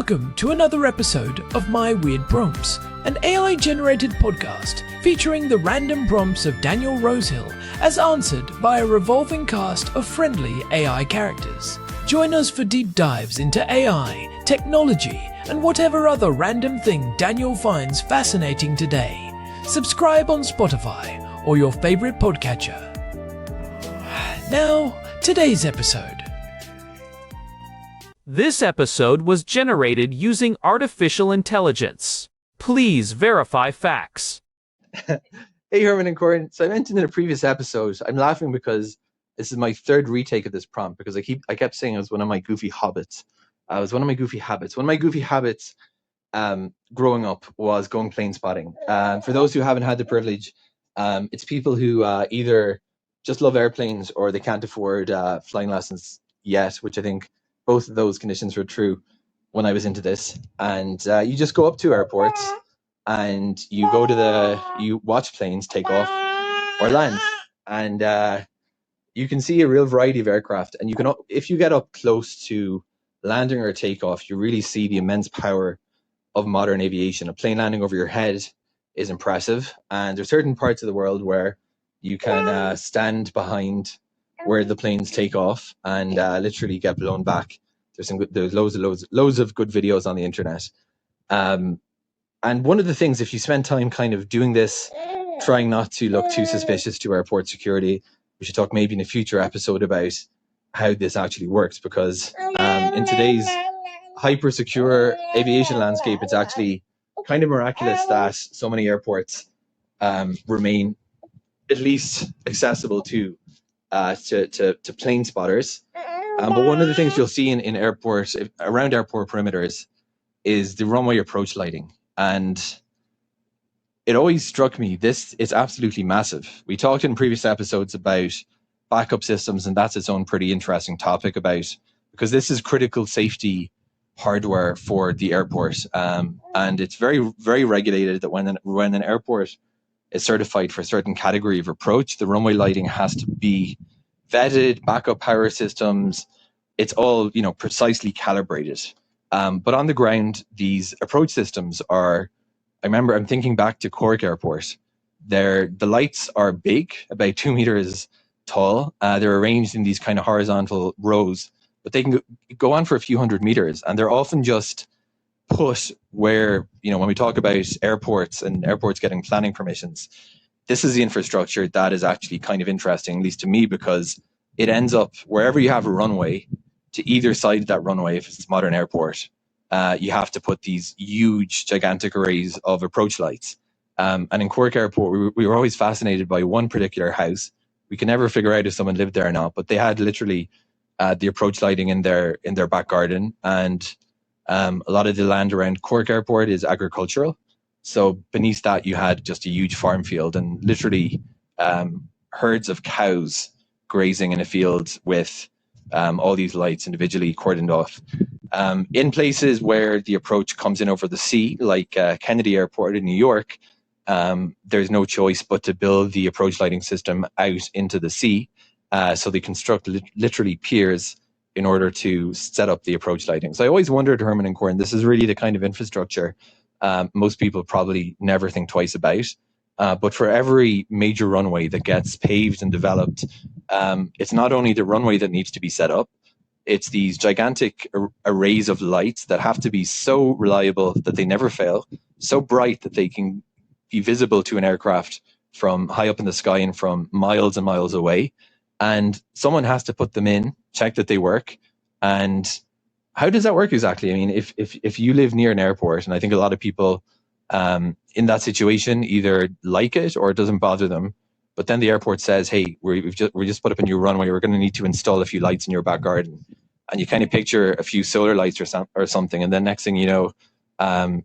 Welcome to another episode of My Weird Prompts, an AI-generated podcast featuring the random prompts of Daniel Rosehill as answered by a revolving cast of friendly AI characters. Join us for deep dives into AI, technology, and whatever other random thing Daniel finds fascinating today. Subscribe on Spotify or your favorite podcatcher. Now, today's episode. This episode was generated using artificial intelligence. Please verify facts. Hey, Herman and Corn. So I mentioned in a previous episode, I'm laughing because this is my third retake of this prompt because I kept saying it was one of my goofy habits. One of my goofy habits growing up was going plane spotting. For those who haven't had the privilege, it's people who either just love airplanes or they can't afford flying lessons yet, which I think both of those conditions were true when I was into this. And you just go up to airports and you watch planes take off or land. And you can see a real variety of aircraft. And if you get up close to landing or takeoff, you really see the immense power of modern aviation. A plane landing over your head is impressive. And there's certain parts of the world where you can stand behind where the planes take off and literally get blown back. There's loads of good videos on the internet. And one of the things, if you spend time kind of doing this, trying not to look too suspicious to airport security, we should talk maybe in a future episode about how this actually works, because in today's hyper secure aviation landscape, it's actually kind of miraculous that so many airports remain at least accessible to plane spotters. But one of the things you'll see in airports, around airport perimeters, is the runway approach lighting. And it always struck me, this is absolutely massive. We talked in previous episodes about backup systems, and that's its own pretty interesting topic because this is critical safety hardware for the airport. And it's very, very regulated that when an airport is certified for a certain category of approach, the runway lighting has to be vetted, backup power systems. It's all, precisely calibrated. But on the ground, these approach systems I'm thinking back to Cork Airport. The lights are big, about 2 meters tall. They're arranged in these kind of horizontal rows, but they can go on for a few hundred meters. And they're often just put where, when we talk about airports and airports getting planning permissions, this is the infrastructure that is actually kind of interesting, at least to me, because it ends up wherever you have a runway, to either side of that runway, if it's a modern airport, you have to put these huge, gigantic arrays of approach lights. And in Cork Airport, we were always fascinated by one particular house. We could never figure out if someone lived there or not, but they had literally the approach lighting in their back garden. And a lot of the land around Cork Airport is agricultural. So beneath that, you had just a huge farm field and literally herds of cows grazing in a field with all these lights individually cordoned off. In places where the approach comes in over the sea, like Kennedy Airport in New York, there's no choice but to build the approach lighting system out into the sea. So they construct literally piers in order to set up the approach lighting. So I always wondered, Herman and Corn, this is really the kind of infrastructure most people probably never think twice about. But for every major runway that gets paved and developed, it's not only the runway that needs to be set up, it's these gigantic arrays of lights that have to be so reliable that they never fail, so bright that they can be visible to an aircraft from high up in the sky and from miles and miles away. And someone has to put them in, check that they work. And how does that work exactly? I mean, if you live near an airport, and I think a lot of people in that situation either like it or it doesn't bother them, but then the airport says, hey, we just put up a new runway, we're going to need to install a few lights in your back garden. And you kind of picture a few solar lights or something, and then next thing you know,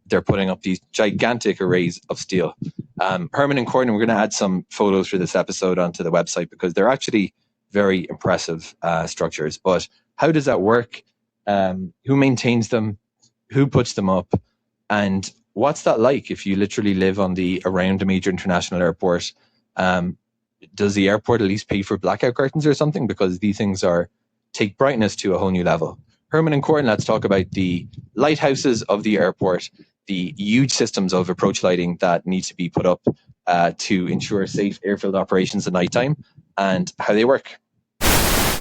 they're putting up these gigantic arrays of steel. Herman and Corn, we're going to add some photos for this episode onto the website because they're actually very impressive structures. But how does that work? Who maintains them? Who puts them up? And what's that like if you literally live around a major international airport? Does the airport at least pay for blackout curtains or something? Because these things take brightness to a whole new level. Herman and Corn, let's talk about the lighthouses of the airport, the huge systems of approach lighting that need to be put up to ensure safe airfield operations at nighttime, and how they work.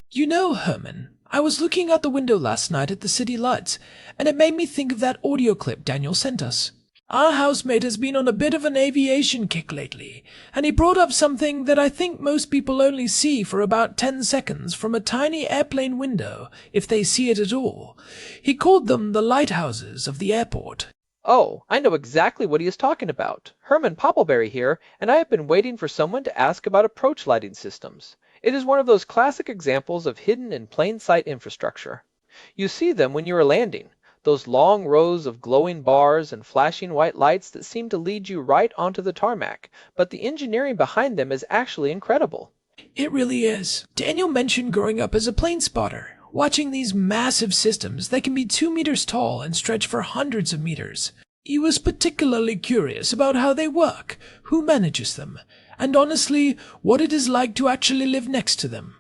You know, Herman, I was looking out the window last night at the city lights, and it made me think of that audio clip Daniel sent us. Our housemate has been on a bit of an aviation kick lately, and he brought up something that I think most people only see for about 10 seconds from a tiny airplane window, if they see it at all. He called them the lighthouses of the airport. Oh, I know exactly what he is talking about. Herman Poppleberry here, and I have been waiting for someone to ask about approach lighting systems. It is one of those classic examples of hidden in plain sight infrastructure. You see them when you are landing. Those long rows of glowing bars and flashing white lights that seem to lead you right onto the tarmac, but the engineering behind them is actually incredible. It really is. Daniel mentioned growing up as a plane spotter, watching these massive systems that can be 2 meters tall and stretch for hundreds of meters. He was particularly curious about how they work, who manages them, and honestly, what it is like to actually live next to them.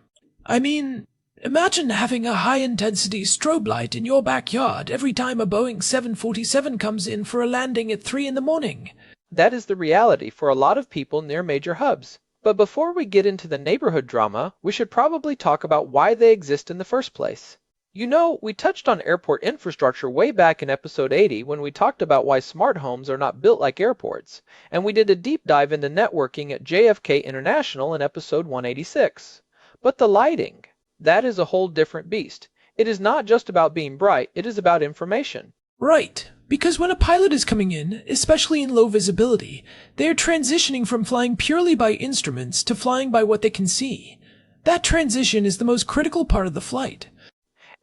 I mean, imagine having a high-intensity strobe light in your backyard every time a Boeing 747 comes in for a landing at 3 in the morning. That is the reality for a lot of people near major hubs. But before we get into the neighborhood drama, we should probably talk about why they exist in the first place. You know, we touched on airport infrastructure way back in episode 80 when we talked about why smart homes are not built like airports, and we did a deep dive into networking at JFK International in episode 186. But the lighting, that is a whole different beast. It is not just about being bright, it is about information. Right, because when a pilot is coming in, especially in low visibility, they are transitioning from flying purely by instruments to flying by what they can see. That transition is the most critical part of the flight.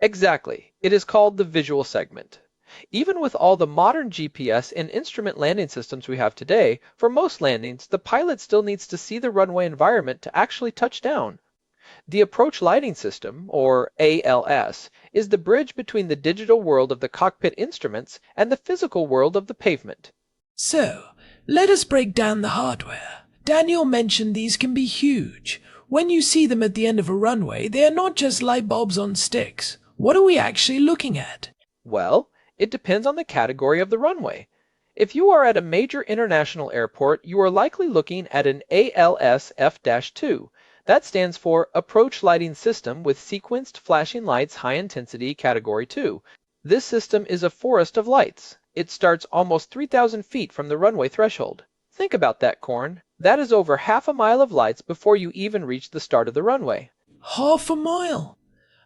Exactly. It is called the visual segment. Even with all the modern GPS and instrument landing systems we have today, for most landings, the pilot still needs to see the runway environment to actually touch down. The approach lighting system, or ALS, is the bridge between the digital world of the cockpit instruments and the physical world of the pavement. So, let us break down the hardware. Daniel mentioned these can be huge. When you see them at the end of a runway, they are not just light bulbs on sticks. What are we actually looking at? Well, it depends on the category of the runway. If you are at a major international airport, you are likely looking at an ALS F-2. That stands for Approach Lighting System with Sequenced Flashing Lights High Intensity Category 2. This system is a forest of lights. It starts almost 3,000 feet from the runway threshold. Think about that, Corn. That is over half a mile of lights before you even reach the start of the runway. Half a mile?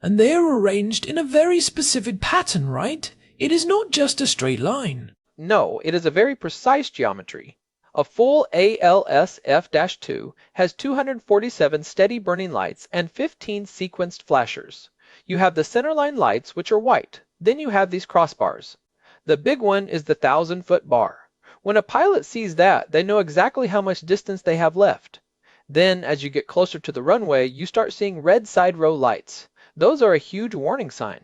And they are arranged in a very specific pattern, right? It is not just a straight line. No, it is a very precise geometry. A full ALS F-2 has 247 steady burning lights and 15 sequenced flashers. You have the centerline lights, which are white. Then you have these crossbars. The big one is the 1,000-foot bar. When a pilot sees that, they know exactly how much distance they have left. Then, as you get closer to the runway, you start seeing red side row lights. Those are a huge warning sign.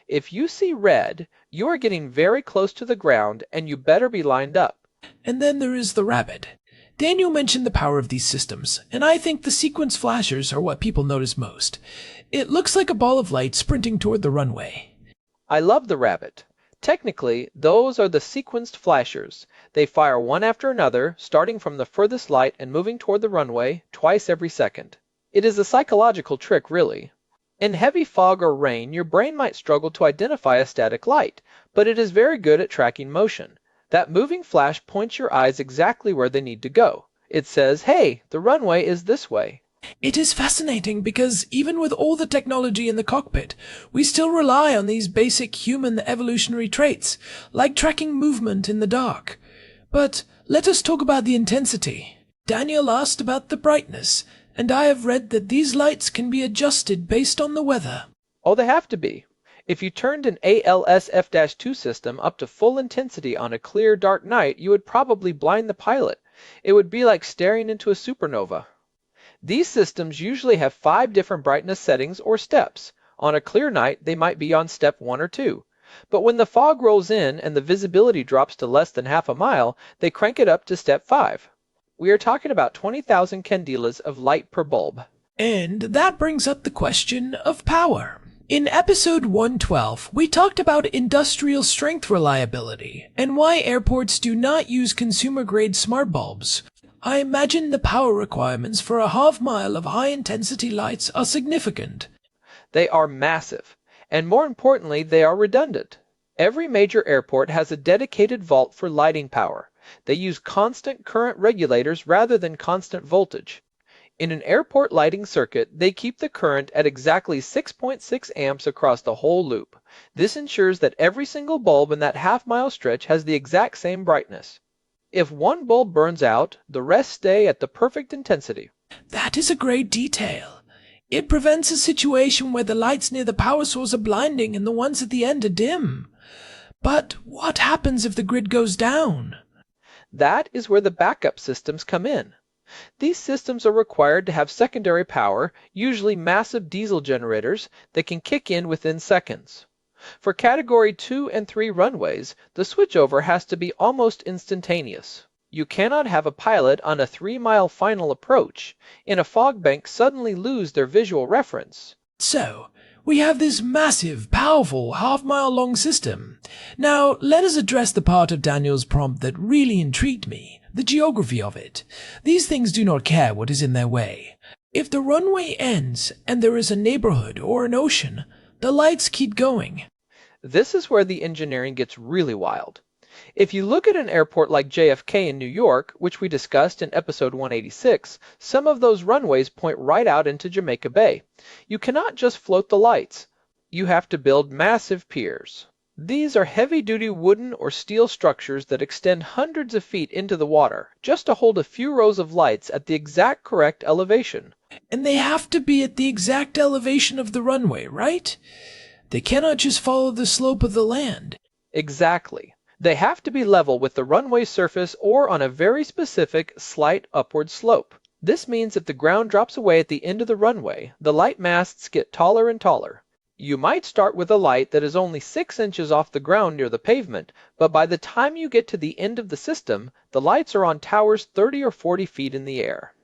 If you see red, you are getting very close to the ground and you better be lined up. And then there is the rabbit. Daniel mentioned the power of these systems, and I think the sequence flashers are what people notice most. It looks like a ball of light sprinting toward the runway. I love the rabbit. Technically, those are the sequenced flashers. They fire one after another, starting from the furthest light and moving toward the runway twice every second. It is a psychological trick, really. In heavy fog or rain, your brain might struggle to identify a static light, but it is very good at tracking motion. That moving flash points your eyes exactly where they need to go. It says, hey, the runway is this way. It is fascinating because even with all the technology in the cockpit, we still rely on these basic human evolutionary traits, like tracking movement in the dark. But let us talk about the intensity. Daniel asked about the brightness, and I have read that these lights can be adjusted based on the weather. Oh, they have to be. If you turned an ALS F-2 system up to full intensity on a clear, dark night, you would probably blind the pilot. It would be like staring into a supernova. These systems usually have 5 different brightness settings or steps. On a clear night, they might be on step 1 or 2. But when the fog rolls in and the visibility drops to less than half a mile, they crank it up to step 5. We are talking about 20,000 candelas of light per bulb. And that brings up the question of power. In episode 112, we talked about industrial strength reliability and why airports do not use consumer-grade smart bulbs. I imagine the power requirements for a half-mile of high-intensity lights are significant. They are massive, and more importantly, they are redundant. Every major airport has a dedicated vault for lighting power. They use constant current regulators rather than constant voltage. In an airport lighting circuit, they keep the current at exactly 6.6 amps across the whole loop. This ensures that every single bulb in that half-mile stretch has the exact same brightness. If one bulb burns out, the rest stay at the perfect intensity. That is a great detail. It prevents a situation where the lights near the power source are blinding and the ones at the end are dim. But what happens if the grid goes down? That is where the backup systems come in. These systems are required to have secondary power, usually massive diesel generators, that can kick in within seconds. For Category 2 and 3 runways, the switchover has to be almost instantaneous. You cannot have a pilot on a 3-mile final approach in a fog bank suddenly lose their visual reference. So, we have this massive, powerful, half-mile-long system. Now, let us address the part of Daniel's prompt that really intrigued me, the geography of it. These things do not care what is in their way. If the runway ends and there is a neighborhood or an ocean, the lights keep going. This is where the engineering gets really wild. If you look at an airport like JFK in New York, which we discussed in episode 186, some of those runways point right out into Jamaica Bay. You cannot just float the lights. You have to build massive piers. These are heavy-duty wooden or steel structures that extend hundreds of feet into the water, just to hold a few rows of lights at the exact correct elevation. And they have to be at the exact elevation of the runway, right? They cannot just follow the slope of the land. Exactly. They have to be level with the runway surface or on a very specific, slight upward slope. This means if the ground drops away at the end of the runway, the light masts get taller and taller. You might start with a light that is only 6 inches off the ground near the pavement, but by the time you get to the end of the system, the lights are on towers 30 or 40 feet in the air.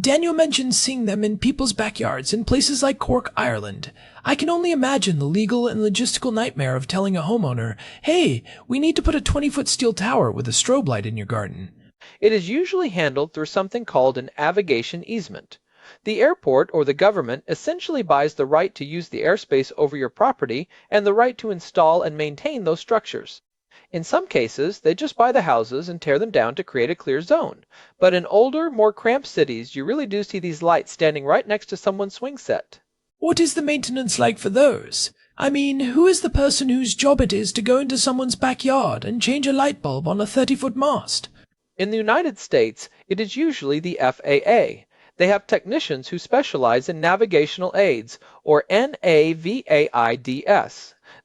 Daniel mentioned seeing them in people's backyards in places like Cork, Ireland. I can only imagine the legal and logistical nightmare of telling a homeowner, hey, we need to put a 20-foot steel tower with a strobe light in your garden. It is usually handled through something called an aviation easement. The airport or the government essentially buys the right to use the airspace over your property and the right to install and maintain those structures. In some cases, they just buy the houses and tear them down to create a clear zone. But in older, more cramped cities, you really do see these lights standing right next to someone's swing set. What is the maintenance like for those? I mean, who is the person whose job it is to go into someone's backyard and change a light bulb on a 30-foot mast? In the United States, it is usually the FAA. They have technicians who specialize in navigational aids, or NAVAIDS.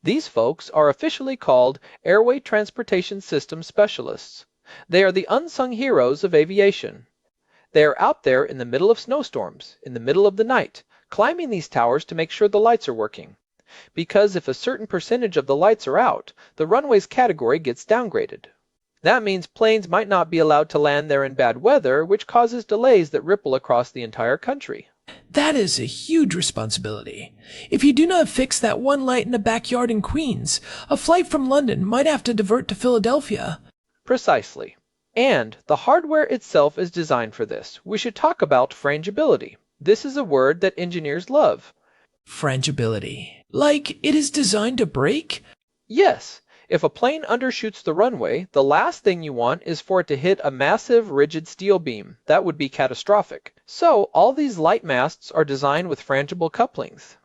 These folks are officially called Airway Transportation System Specialists. They are the unsung heroes of aviation. They are out there in the middle of snowstorms, in the middle of the night, climbing these towers to make sure the lights are working. Because if a certain percentage of the lights are out, the runway's category gets downgraded. That means planes might not be allowed to land there in bad weather, which causes delays that ripple across the entire country. That is a huge responsibility. If you do not fix that one light in a backyard in Queens, a flight from London might have to divert to Philadelphia. Precisely. And the hardware itself is designed for this. We should talk about frangibility. This is a word that engineers love. Frangibility. Like it is designed to break? Yes. If a plane undershoots the runway, the last thing you want is for it to hit a massive, rigid steel beam. That would be catastrophic. So, all these light masts are designed with frangible couplings.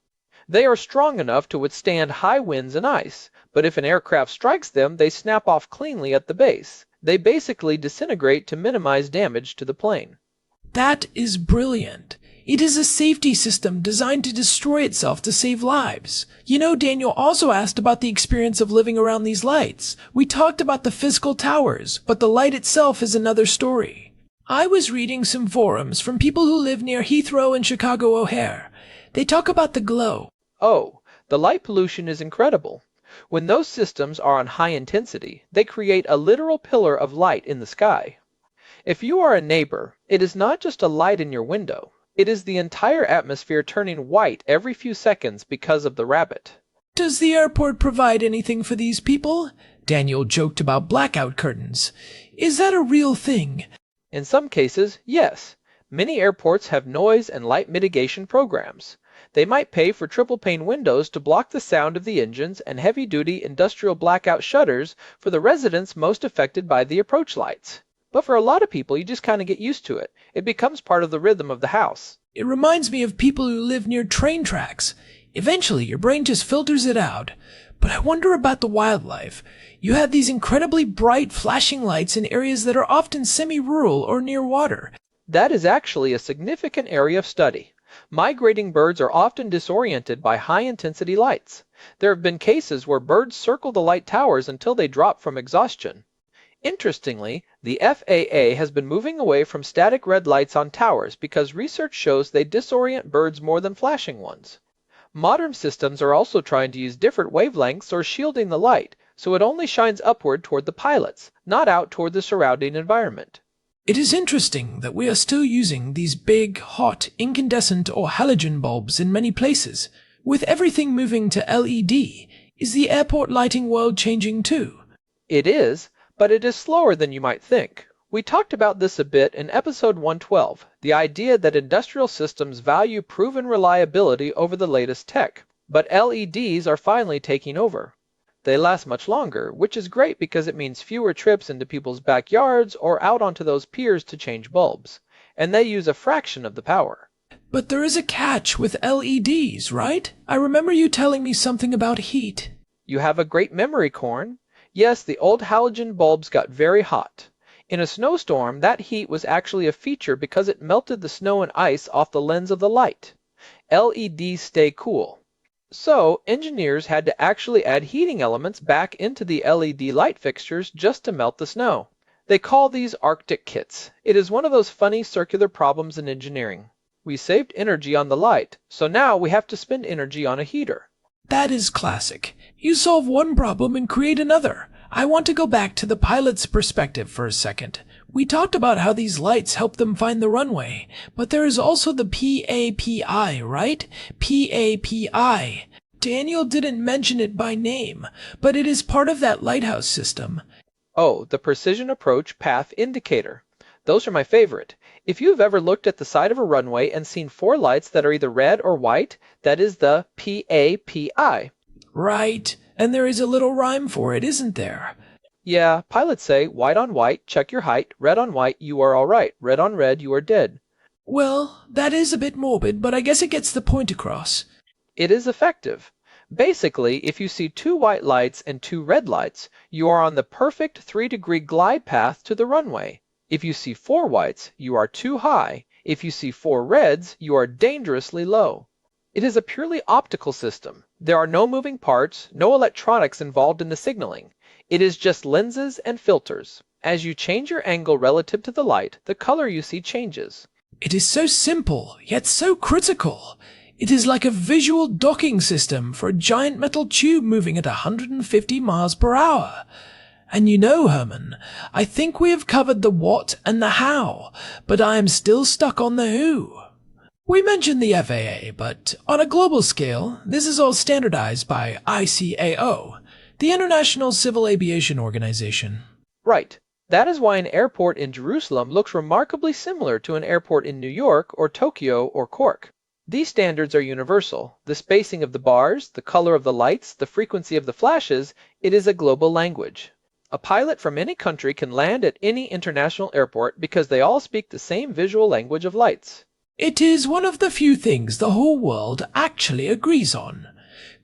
They are strong enough to withstand high winds and ice, but if an aircraft strikes them, they snap off cleanly at the base. They basically disintegrate to minimize damage to the plane. That is brilliant. It is a safety system designed to destroy itself to save lives. You know, Daniel also asked about the experience of living around these lights. We talked about the physical towers, but the light itself is another story. I was reading some forums from people who live near Heathrow and Chicago O'Hare. They talk about the glow. Oh, the light pollution is incredible. When those systems are on high intensity, they create a literal pillar of light in the sky. If you are a neighbor, it is not just a light in your window. It is the entire atmosphere turning white every few seconds because of the rabbit. Does the airport provide anything for these people? Daniel joked about blackout curtains. Is that a real thing? In some cases, yes. Many airports have noise and light mitigation programs. They might pay for triple-pane windows to block the sound of the engines and heavy-duty industrial blackout shutters for the residents most affected by the approach lights. But for a lot of people, you just kind of get used to it. It becomes part of the rhythm of the house. It reminds me of people who live near train tracks. Eventually, your brain just filters it out. But I wonder about the wildlife. You have these incredibly bright flashing lights in areas that are often semi-rural or near water. That is actually a significant area of study. Migrating birds are often disoriented by high-intensity lights. There have been cases where birds circle the light towers until they drop from exhaustion. Interestingly, the FAA has been moving away from static red lights on towers because research shows they disorient birds more than flashing ones. Modern systems are also trying to use different wavelengths or shielding the light, so it only shines upward toward the pilots, not out toward the surrounding environment. It is interesting that we are still using these big, hot, incandescent or halogen bulbs in many places. With everything moving to LED, is the airport lighting world changing too? It is, but it is slower than you might think. We talked about this a bit in episode 112, the idea that industrial systems value proven reliability over the latest tech, but LEDs are finally taking over. They last much longer, which is great because it means fewer trips into people's backyards or out onto those piers to change bulbs, and they use a fraction of the power. But there is a catch with LEDs, right? I remember you telling me something about heat. You have a great memory, Corn. Yes, the old halogen bulbs got very hot. In a snowstorm, that heat was actually a feature because it melted the snow and ice off the lens of the light. LEDs stay cool. So, engineers had to actually add heating elements back into the LED light fixtures just to melt the snow. They call these Arctic kits. It is one of those funny circular problems in engineering. We saved energy on the light, so now we have to spend energy on a heater. That is classic. You solve one problem and create another. I want to go back to the pilot's perspective for a second. We talked about how these lights help them find the runway, but there is also the PAPI, right? PAPI. Daniel didn't mention it by name, but it is part of that lighthouse system. Oh, the Precision Approach Path Indicator. Those are my favorite. If you've ever looked at the side of a runway and seen 4 lights that are either red or white, that is the PAPI. Right, and there is a little rhyme for it, isn't there? Yeah, pilots say, white on white, check your height, red on white, you are all right, red on red, you are dead. Well, that is a bit morbid, but I guess it gets the point across. It is effective. Basically, if you see 2 white lights and 2 red lights, you are on the perfect 3-degree glide path to the runway. If you see 4 whites, you are too high. If you see 4 reds, you are dangerously low. It is a purely optical system. There are no moving parts, no electronics involved in the signaling. It is just lenses and filters. As you change your angle relative to the light, the color you see changes. It is so simple, yet so critical. It is like a visual docking system for a giant metal tube moving at 150 miles per hour. And you know, Herman, I think we have covered the what and the how, but I am still stuck on the who. We mentioned the FAA, but on a global scale, this is all standardized by ICAO, the International Civil Aviation Organization. Right. That is why an airport in Jerusalem looks remarkably similar to an airport in New York or Tokyo or Cork. These standards are universal. The spacing of the bars, the color of the lights, the frequency of the flashes, it is a global language. A pilot from any country can land at any international airport because they all speak the same visual language of lights. It is one of the few things the whole world actually agrees on.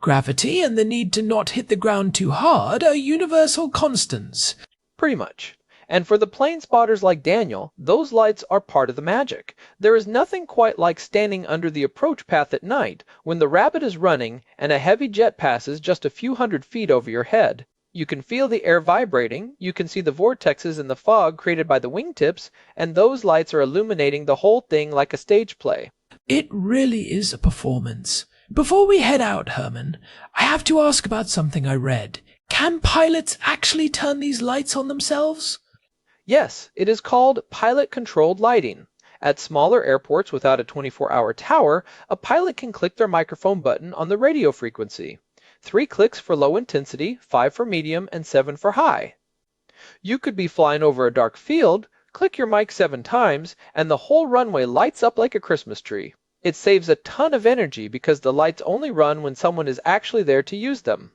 Gravity and the need to not hit the ground too hard are universal constants. Pretty much. And for the plane spotters like Daniel, those lights are part of the magic. There is nothing quite like standing under the approach path at night when the rabbit is running and a heavy jet passes just a few hundred feet over your head. You can feel the air vibrating, you can see the vortexes in the fog created by the wingtips, and those lights are illuminating the whole thing like a stage play. It really is a performance. Before we head out, Herman, I have to ask about something I read. Can pilots actually turn these lights on themselves? Yes, it is called pilot-controlled lighting. At smaller airports without a 24-hour tower, a pilot can click their microphone button on the radio frequency. 3 clicks for low intensity, 5 for medium, and 7 for high. You could be flying over a dark field, click your mic 7 times, and the whole runway lights up like a Christmas tree. It saves a ton of energy because the lights only run when someone is actually there to use them.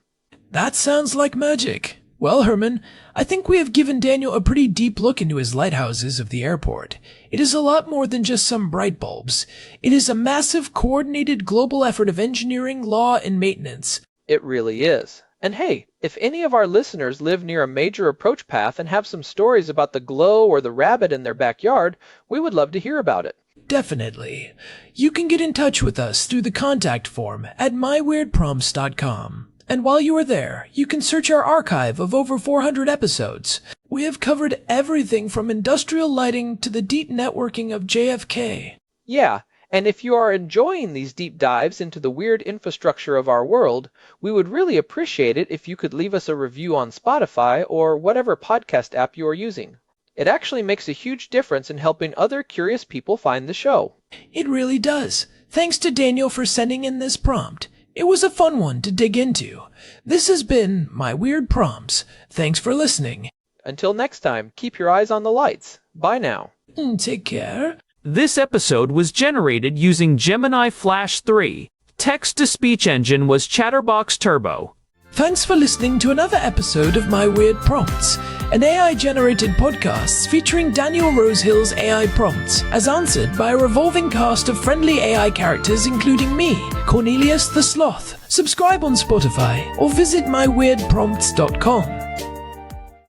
That sounds like magic. Well, Herman, I think we have given Daniel a pretty deep look into his lighthouses of the airport. It is a lot more than just some bright bulbs. It is a massive, coordinated global effort of engineering, law, and maintenance. It really is. And hey, if any of our listeners live near a major approach path and have some stories about the glow or the rabbit in their backyard, we would love to hear about it. Definitely. You can get in touch with us through the contact form at myweirdprompts.com. And while you are there, you can search our archive of over 400 episodes. We have covered everything from industrial lighting to the deep networking of JFK. Yeah, and if you are enjoying these deep dives into the weird infrastructure of our world, we would really appreciate it if you could leave us a review on Spotify or whatever podcast app you are using. It actually makes a huge difference in helping other curious people find the show. It really does. Thanks to Daniel for sending in this prompt. It was a fun one to dig into. This has been My Weird Prompts. Thanks for listening. Until next time, keep your eyes on the lights. Bye now. Take care. This episode was generated using Gemini Flash 3. Text-to-speech engine was Chatterbox Turbo. Thanks for listening to another episode of My Weird Prompts, an AI-generated podcast featuring Daniel Rosehill's AI prompts as answered by a revolving cast of friendly AI characters including me, Cornelius the Sloth. Subscribe on Spotify or visit myweirdprompts.com.